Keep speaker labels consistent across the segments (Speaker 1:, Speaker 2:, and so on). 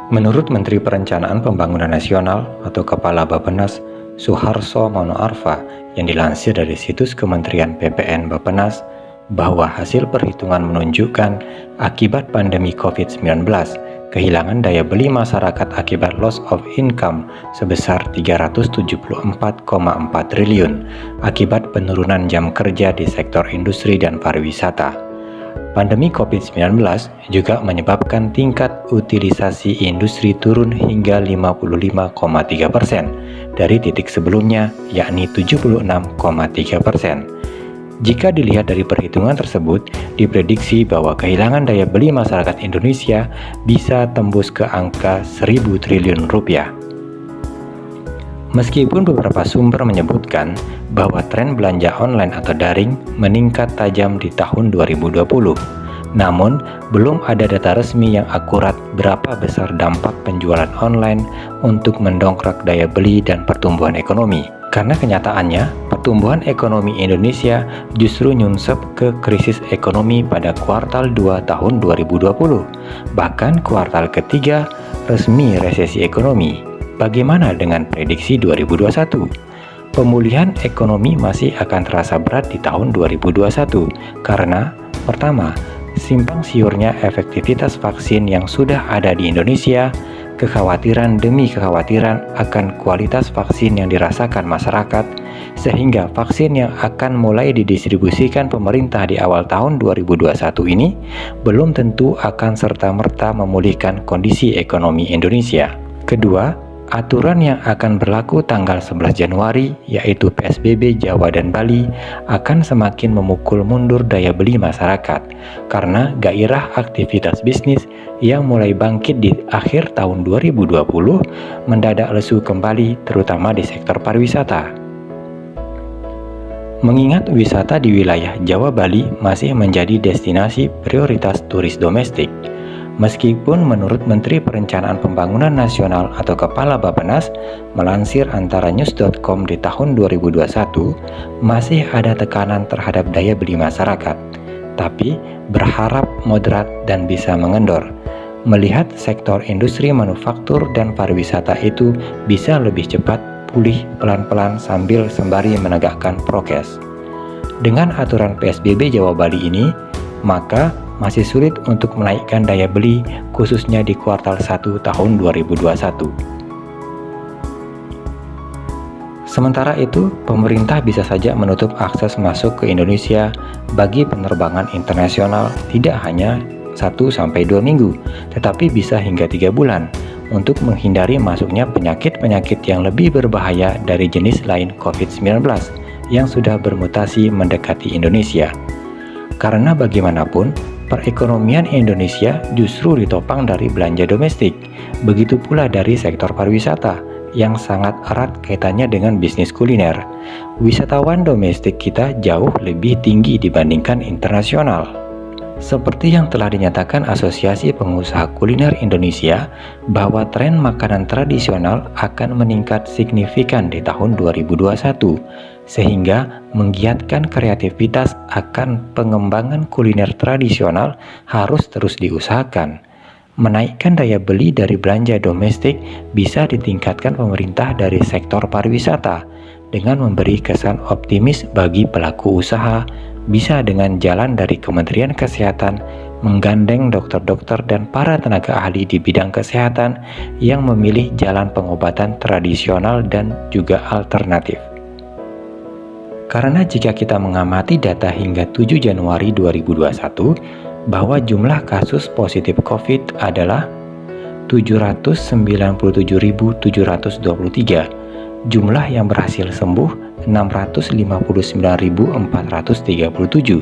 Speaker 1: Menurut Menteri Perencanaan Pembangunan Nasional atau Kepala Bappenas, Suharso Monoarfa, yang dilansir dari situs Kementerian PPN Bappenas, bahwa hasil perhitungan menunjukkan akibat pandemi COVID-19, kehilangan daya beli masyarakat akibat loss of income sebesar 374,4 triliun akibat penurunan jam kerja di sektor industri dan pariwisata. Pandemi COVID-19 juga menyebabkan tingkat utilisasi industri turun hingga 55,3% dari titik sebelumnya, yakni 76,3%. Jika dilihat dari perhitungan tersebut, diprediksi bahwa kehilangan daya beli masyarakat Indonesia bisa tembus ke angka 1.000 triliun rupiah. Meskipun beberapa sumber menyebutkan bahwa tren belanja online atau daring meningkat tajam di tahun 2020, namun belum ada data resmi yang akurat berapa besar dampak penjualan online untuk mendongkrak daya beli dan pertumbuhan ekonomi. Karena kenyataannya, pertumbuhan ekonomi Indonesia justru nyunsep ke krisis ekonomi pada kuartal 2 tahun 2020, bahkan kuartal ketiga resmi resesi ekonomi. Bagaimana dengan prediksi 2021? Pemulihan ekonomi masih akan terasa berat di tahun 2021 karena, pertama, simpang siurnya efektivitas vaksin yang sudah ada di Indonesia, kekhawatiran demi kekhawatiran akan kualitas vaksin yang dirasakan masyarakat, sehingga vaksin yang akan mulai didistribusikan pemerintah di awal tahun 2021 ini belum tentu akan serta-merta memulihkan kondisi ekonomi Indonesia. Kedua, aturan yang akan berlaku tanggal 11 Januari, yaitu PSBB Jawa dan Bali, akan semakin memukul mundur daya beli masyarakat karena gairah aktivitas bisnis yang mulai bangkit di akhir tahun 2020 mendadak lesu kembali, terutama di sektor pariwisata. Mengingat wisata di wilayah Jawa Bali masih menjadi destinasi prioritas turis domestik, meskipun menurut Menteri Perencanaan Pembangunan Nasional atau Kepala Bappenas melansir antara news.com di tahun 2021, masih ada tekanan terhadap daya beli masyarakat, tapi berharap moderat dan bisa mengendor, melihat sektor industri manufaktur dan pariwisata itu bisa lebih cepat pulih pelan-pelan sambil sembari menegakkan prokes. Dengan aturan PSBB Jawa Bali ini, maka masih sulit untuk menaikkan daya beli khususnya di kuartal 1 tahun 2021. Sementara itu, pemerintah bisa saja menutup akses masuk ke Indonesia bagi penerbangan internasional tidak hanya 1-2 minggu, tetapi bisa hingga 3 bulan untuk menghindari masuknya penyakit-penyakit yang lebih berbahaya dari jenis lain COVID-19 yang sudah bermutasi mendekati Indonesia. Karena bagaimanapun, perekonomian Indonesia justru ditopang dari belanja domestik, begitu pula dari sektor pariwisata yang sangat erat kaitannya dengan bisnis kuliner. Wisatawan domestik kita jauh lebih tinggi dibandingkan internasional. Seperti yang telah dinyatakan Asosiasi Pengusaha Kuliner Indonesia bahwa tren makanan tradisional akan meningkat signifikan di tahun 2021, sehingga menggiatkan kreativitas akan pengembangan kuliner tradisional harus terus diusahakan. Menaikkan daya beli dari belanja domestik bisa ditingkatkan pemerintah dari sektor pariwisata dengan memberi kesan optimis bagi pelaku usaha, bisa dengan jalan dari Kementerian Kesehatan menggandeng dokter-dokter dan para tenaga ahli di bidang kesehatan yang memilih jalan pengobatan tradisional dan juga alternatif. Karena jika kita mengamati data hingga 7 Januari 2021, bahwa jumlah kasus positif COVID adalah 797.723, jumlah yang berhasil sembuh 659.437,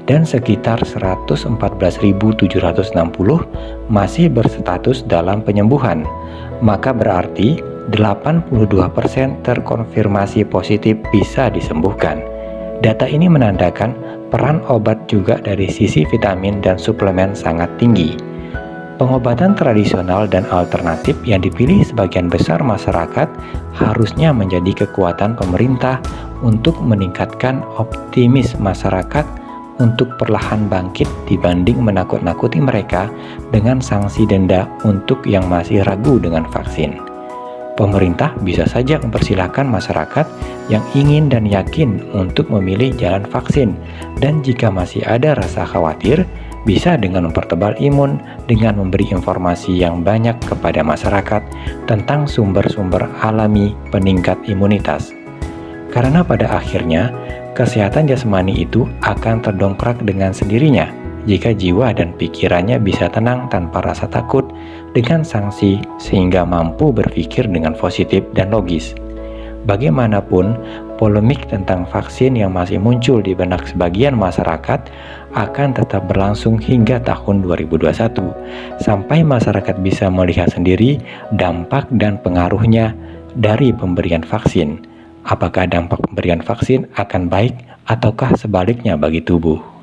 Speaker 1: dan sekitar 114.760 masih berstatus dalam penyembuhan. Maka berarti 82% terkonfirmasi positif bisa disembuhkan. Data ini menandakan peran obat juga dari sisi vitamin dan suplemen sangat tinggi. Pengobatan tradisional dan alternatif yang dipilih sebagian besar masyarakat harusnya menjadi kekuatan pemerintah untuk meningkatkan optimis masyarakat untuk perlahan bangkit dibanding menakut-nakuti mereka dengan sanksi denda untuk yang masih ragu dengan vaksin. Pemerintah bisa saja mempersilahkan masyarakat yang ingin dan yakin untuk memilih jalan vaksin, dan jika masih ada rasa khawatir, bisa dengan mempertebal imun dengan memberi informasi yang banyak kepada masyarakat tentang sumber-sumber alami peningkat imunitas. Karena pada akhirnya, kesehatan jasmani itu akan terdongkrak dengan sendirinya jika jiwa dan pikirannya bisa tenang tanpa rasa takut dengan sanksi sehingga mampu berpikir dengan positif dan logis. Bagaimanapun, polemik tentang vaksin yang masih muncul di benak sebagian masyarakat akan tetap berlangsung hingga tahun 2021, sampai masyarakat bisa melihat sendiri dampak dan pengaruhnya dari pemberian vaksin. Apakah dampak pemberian vaksin akan baik ataukah sebaliknya bagi tubuh?